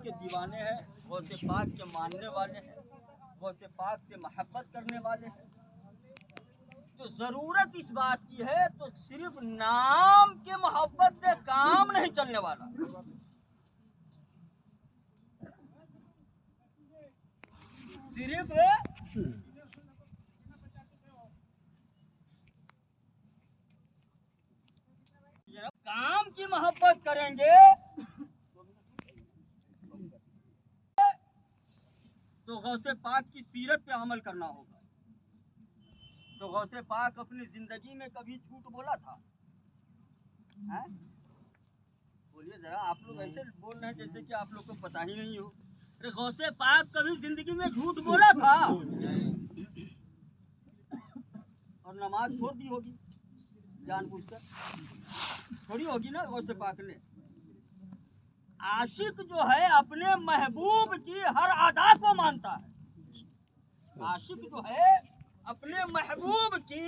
پاک کے دیوانے ہیں، غوث پاک کے ماننے والے ہیں، غوث پاک سے محبت کرنے والے ہیں، تو ضرورت اس بات کی ہے تو صرف نام کے محبت سے کام نہیں چلنے والا. صرف کام کی محبت کریں گے تو غوث پاک کی سیرت پہ عمل کرنا ہوگا. تو غوث پاک اپنی زندگی میں کبھی جھوٹ بولا تھا؟ بولیے ذرا، آپ لوگ ایسے بول رہے ہیں جیسے کہ آپ لوگ کو پتہ ہی نہیں ہو. ارے غوث پاک کبھی زندگی میں جھوٹ بولا تھا؟ اور نماز چھوڑ دی ہوگی جان بوجھ کر، چھوڑی ہوگی نا غوث پاک نے. عاشق جو ہے اپنے محبوب کی ہر ادا کو مانتا ہے. عاشق جو ہے اپنے محبوب کی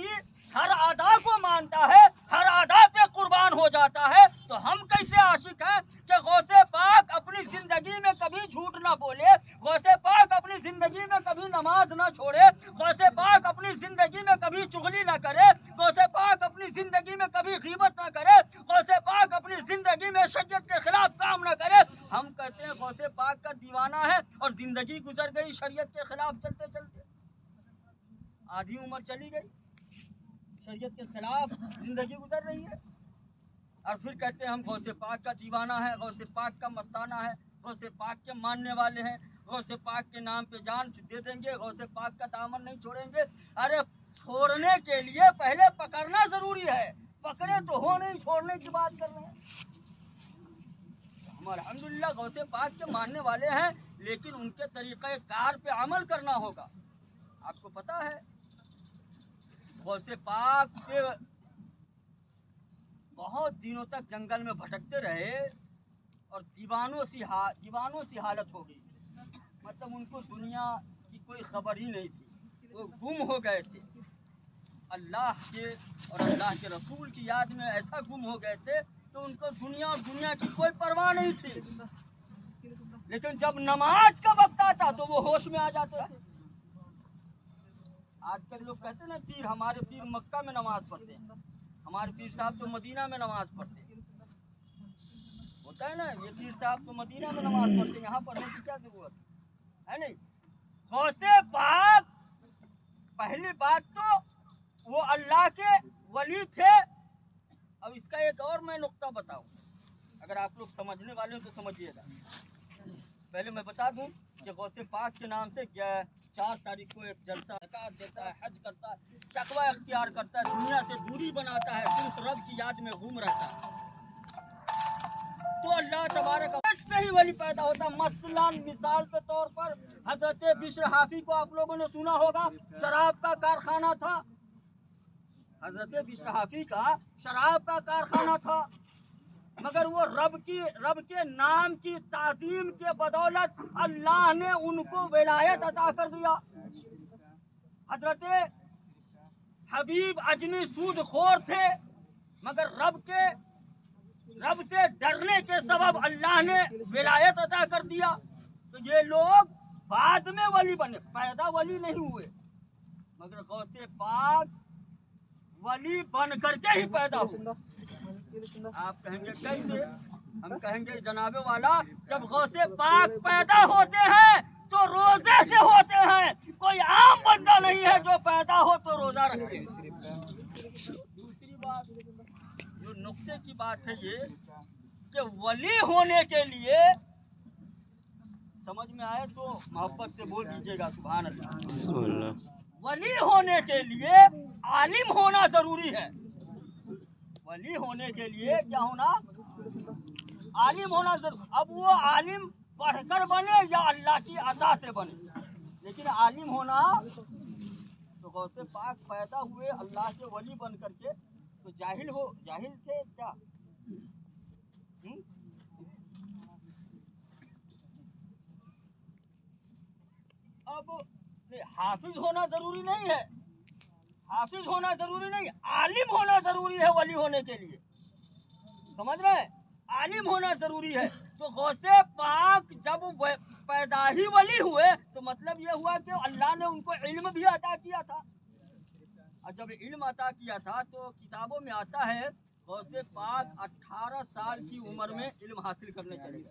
ہر ادا کو مانتا ہے، ہر ادا پہ قربان ہو جاتا ہے. تو ہم کیسے عاشق ہیں کہ غوث پاک اپنی زندگی میں کبھی جھوٹ نہ بولے، غوث پاک اپنی زندگی میں کبھی نماز نہ چھوڑے، غوث پاک اپنی زندگی میں کبھی چغلی نہ کرے، غوث پاک اپنی زندگی میں کبھی غیبت نہ کرے، غوث پاک اپنی زندگی میں شریعت کے خلاف کام نہ کرے. ہم کہتے ہیں غوث پاک کا دیوانہ ہے اور زندگی گزر گئی شریعت کے خلاف چلتے چلتے، آدھی عمر چلی گئی، شریعت کے خلاف زندگی گزر رہی ہے. اور پھر کہتے ہیں ہم غوث پاک کا دیوانہ ہے، غوث پاک کا مستانہ ہے، غوث پاک کے ماننے والے ہیں، غوث پاک کے نام پہ جان دے دیں گے، غوث پاک کا دامن نہیں چھوڑیں گے. ارے چھوڑنے کے لیے پہلے پکڑنا ضروری ہے، پکڑے تو ہو نہیں، چھوڑنے کی بات کر رہے ہیں. ہم الحمدللہ غوث پاک کے ماننے والے ہیں، لیکن ان کے طریقہ کار پہ عمل کرنا ہوگا. آپ کو پتا ہے غوث پاک کے بہت دنوں تک جنگل میں بھٹکتے رہے اور دیوانوں سی حالت ہو گئی تھی. مطلب ان کو دنیا کی کوئی خبر ہی نہیں تھی، وہ گم ہو گئے تھے. اللہ کے اور اللہ کے رسول کی یاد میں ایسا گم ہو گئے تھے تو ان کو دنیا کی کوئی پرواہ نہیں تھی. لیکن جب نماز کا وقت آتا تو وہ ہوش میں آ جاتے تھے. آج کل لوگ کہتے ہیں نا پیر، ہمارے پیر مکہ میں نماز پڑھتے ہیں، ہمارے پیر صاحب تو مدینہ میں نماز پڑھتے ہیں. ہوتا ہے نا، یہ پیر صاحب تو مدینہ میں نماز پڑھتے ہیں، یہاں پڑھنے کی کیا ضرورت ہے؟ نہیں. غوث پاک پہلی بات تو وہ اللہ کے ولی تھے. اب اس کا ایک اور میں نقطہ بتاؤں، اگر آپ لوگ سمجھنے والے ہو تو سمجھیے گا. پہلے میں بتا دوں کہ غوث پاک کے نام سے 4 تاریخ کو ایک جلسہ زکات دیتا ہے، حج کرتا ہے، تقوی اختیار کرتا ہے، دنیا سے دوری بناتا ہے، صرف رب کی یاد میں گھوم رہتا ہے. تو اللہ تبارک سے ہی ولی پیدا ہوتا. مثلاً مثال کے طور پر حضرت بشر حافی کو آپ لوگوں نے سنا ہوگا، شراب کا کارخانہ تھا. حضرت بشر حافی کا شراب کا کارخانہ تھا، مگر وہ رب کے نام کی تعظیم کے بدولت اللہ نے ان کو ولایت عطا کر دیا. حضرت حبیب اجنی سود خور تھے، مگر رب سے ڈرنے کے سبب اللہ نے ولایت عطا کر دیا. تو یہ لوگ بعد میں ولی بنے، پیدا ولی نہیں ہوئے، مگر غوث پاک ولی بن کر کے ہی پیدا ہوئے. آپ کہیں گے کیسے؟ ہم کہیں گے جناب والا، جب غوث پاک پیدا ہوتے ہیں تو روزے سے ہوتے ہیں. کوئی عام بندہ نہیں ہے جو پیدا ہو تو روزہ رکھے. دوسری بات، جو نقطے کی بات ہے یہ کہ ولی ہونے کے لیے، سمجھ میں آئے تو محبت سے بول دیجیے گا سبحان اللہ. ولی ہونے کے لیے عالم ہونا ضروری ہے. ولی ہونے کے لیے کیا ہونا؟ عالم ہونا ضروری. اب وہ عالم پڑھ کر بنے یا اللہ کی عطا سے بنے، لیکن عالم ہونا. تو غوث پاک پیدا ہوئے اللہ کے ولی بن کر کے، تو جاہل تھے کیا؟ اب حافظ ہونا ضروری نہیں ہے، حافظ ہونا ضروری نہیں، عالم ہونا ضروری ہے ولی ہونے کے لیے. سمجھ رہے ہیں؟ عالم ہونا ضروری ہے. تو غوث پاک جب پیدا ہی ولی ہوئے تو مطلب یہ ہوا کہ اللہ نے ان کو علم بھی عطا کیا تھا. اور جب علم عطا کیا تھا تو کتابوں میں آتا ہے غوث پاک 18 سال کی عمر میں علم حاصل کرنے چلے.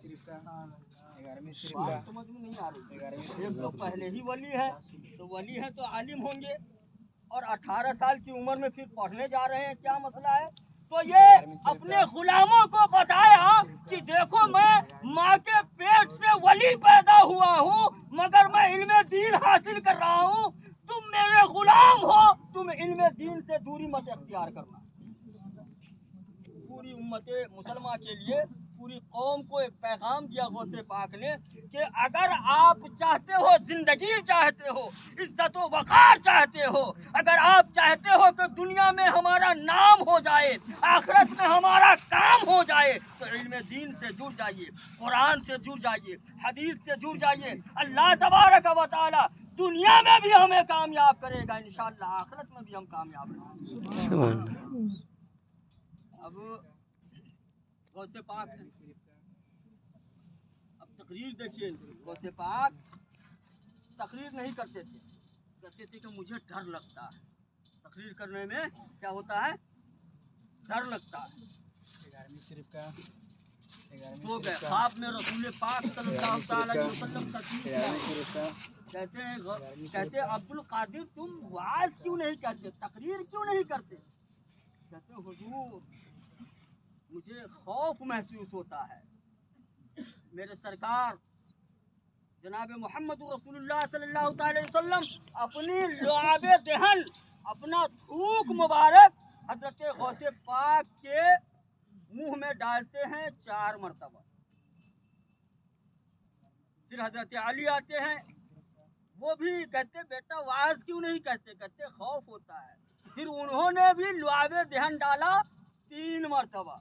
بات سمجھ میں نہیں آ رہی. ایک تو پہلے ہی ولی ہے تو ولی ہے تو عالم ہوں گے اور 18 سال کی عمر میں پھر پڑھنے جا رہے ہیں. کیا مسئلہ ہے؟ تو یہ اپنے غلاموں کو بتایا کہ دیکھو میں ماں کے پیٹ سے ولی پیدا ہوا ہوں مگر میں علم دین حاصل کر رہا ہوں. تم میرے غلام ہو, تم علم دین سے دوری مت اختیار کرنا. پوری امت مسلمہ کے لیے پوری قوم کو ایک پیغام دیا غوث پاک نے کہ اگر آپ چاہتے ہو زندگی چاہتے ہو عزت و وقار چاہتے ہو اگر آپ چاہتے ہو کہ دنیا میں ہمارا نام ہو جائے آخرت میں ہمارا کام ہو جائے تو علم دین سے جڑ جائیے, قرآن سے جڑ جائیے, حدیث سے جڑ جائیے. اللہ تبارک و تعالی دنیا میں بھی ہمیں کامیاب کرے گا انشاءاللہ, آخرت میں بھی ہم کامیاب ہوں گے. اب غوث پاک اب تقریر دیکھیے. غوث پاک تقریر نہیں کرتے تھے, کہتے تھے کہ مجھے ڈر لگتا ہے. تقریر کرنے میں کیا ہوتا ہے؟ ڈر لگتا ہے. سو گئے خواب میں رسول پاک صلی اللہ علیہ وسلم کہتے عبد القادر تم وعظ کیوں نہیں کرتے, تقریر کیوں نہیں کرتے؟ کہتے حضور مجھے خوف محسوس ہوتا ہے. میرے سرکار جناب محمد رسول اللہ صلی اللہ علیہ وسلم اپنی لعاب دہن اپنا تھوک مبارک حضرت غوث پاک کے منہ میں ڈالتے ہیں 4 مرتبہ. پھر حضرت علی آتے ہیں, وہ بھی کہتے بیٹا واعظ کیوں نہیں کرتے؟ کہتے خوف ہوتا ہے. پھر انہوں نے بھی لعاب دہن ڈالا 3 مرتبہ.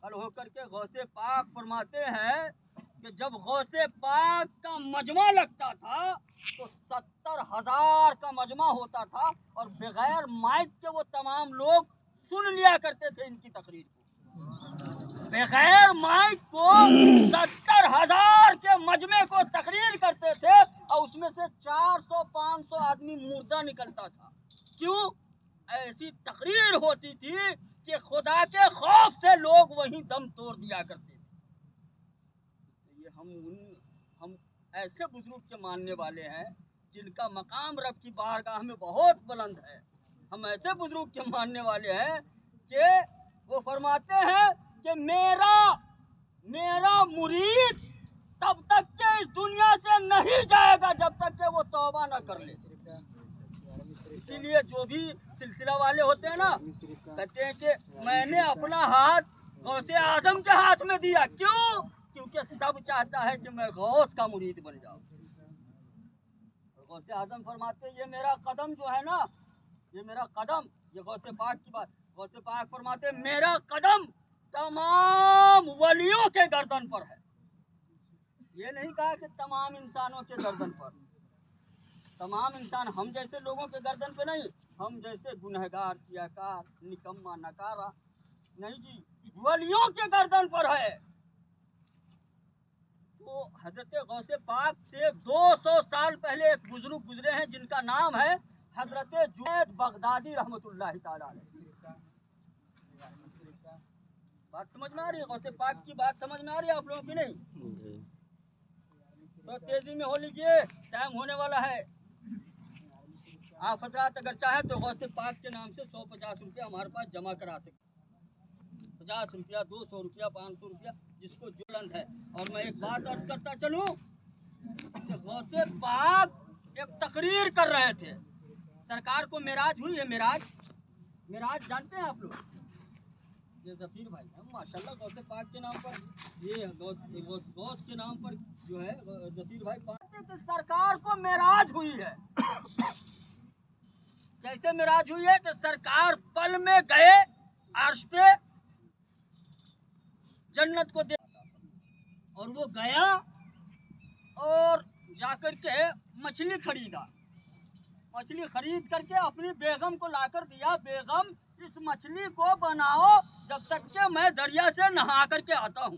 کھڑے ہو کر کے غوث پاک فرماتے ہیں کہ جب غوث پاک کا مجمع لگتا تھا تو 70,000 کا مجمع ہوتا تھا اور بغیر مائک کے وہ تمام لوگ سن لیا کرتے تھے ان کی تقریر کو. بغیر مائک کو 70,000 کے مجمع کو تقریر کرتے تھے اور اس میں سے 400-500 آدمی مردہ نکلتا تھا. کیوں؟ ایسی تقریر ہوتی تھی کہ خدا کے خوف سے لوگ وہیں دم توڑ دیا کرتے تھے. یہ ہم ایسے بزرگ کے ماننے والے ہیں جن کا مقام رب کی بارگاہ میں بہت بلند ہے. ہم ایسے بزرگ کے ماننے والے ہیں کہ وہ فرماتے ہیں کہ میرا مرید تب تک کہ اس دنیا سے نہیں جائے گا جب تک کہ وہ توبہ نہ کر لے. اسی لیے جو بھی سلسلہ والے ہوتے ہیں نا کہتے ہیں کہ میں نے اپنا ہاتھ غوث اعظم کے ہاتھ میں دیا. کیوں؟ کیونکہ سب چاہتا ہے کہ میں غوث کا مرید بن جاؤں. غوث اعظم فرماتے ہیں یہ میرا قدم جو ہے نا, یہ میرا قدم, یہ غوث پاک کی بات. غوث پاک فرماتے ہیں میرا قدم تمام ولیوں کے گردن پر ہے. یہ نہیں کہا کہ تمام انسانوں کے گردن پر. تمام انسان ہم جیسے لوگوں کے گردن پہ نہیں, ہم جیسے گنہگار سیاکار نکما نکارا نہیں جی, ولیوں کے گردن پر ہے. تو حضرت غوث پاک سے 200 سال پہلے ایک بزرگ گزرے ہیں جن کا نام ہے حضرت جنید بغدادی رحمۃ اللہ تعالی علیہ. بات سمجھ میں آ رہی ہے؟ غوث پاک کی بات سمجھ میں آ رہی ہے آپ لوگوں کی نہیں؟ تو تیزی میں ہو لیجئے, ٹائم ہونے والا ہے. آپ حضرات اگر چاہیں تو غوث پاک کے نام سے 150 روپیہ ہمارے پاس جمع کرا سکتے. 50 روپیہ, 200 روپیہ, 500 روپیہ, جس کو جو بلند ہے. اور میں ایک بات عرض کرتا چلوں کہ غوث پاک ایک تقریر کر رہے تھے. سرکار کو معراج ہوئی ہے. معراج جانتے ہیں آپ لوگ؟ یہ ظفیر بھائی ہیں ماشاءاللہ غوث پاک کے نام پر, یہ غوث کے نام پر جو ہے ظفیر بھائی پاک کہ سرکار کو معراج ہوئی ہے. کیسے معراج ہوئی ہے کہ سرکار پل میں گئے عرش پہ جنت کو دیکھا اور وہ گیا اور جا کر کے مچھلی خریدا. مچھلی خرید کر کے اپنی بیگم کو لا کر دیا, بیگم اس مچھلی کو بناؤ جب تک کہ میں دریا سے نہا کر کے آتا ہوں.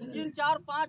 3 4 5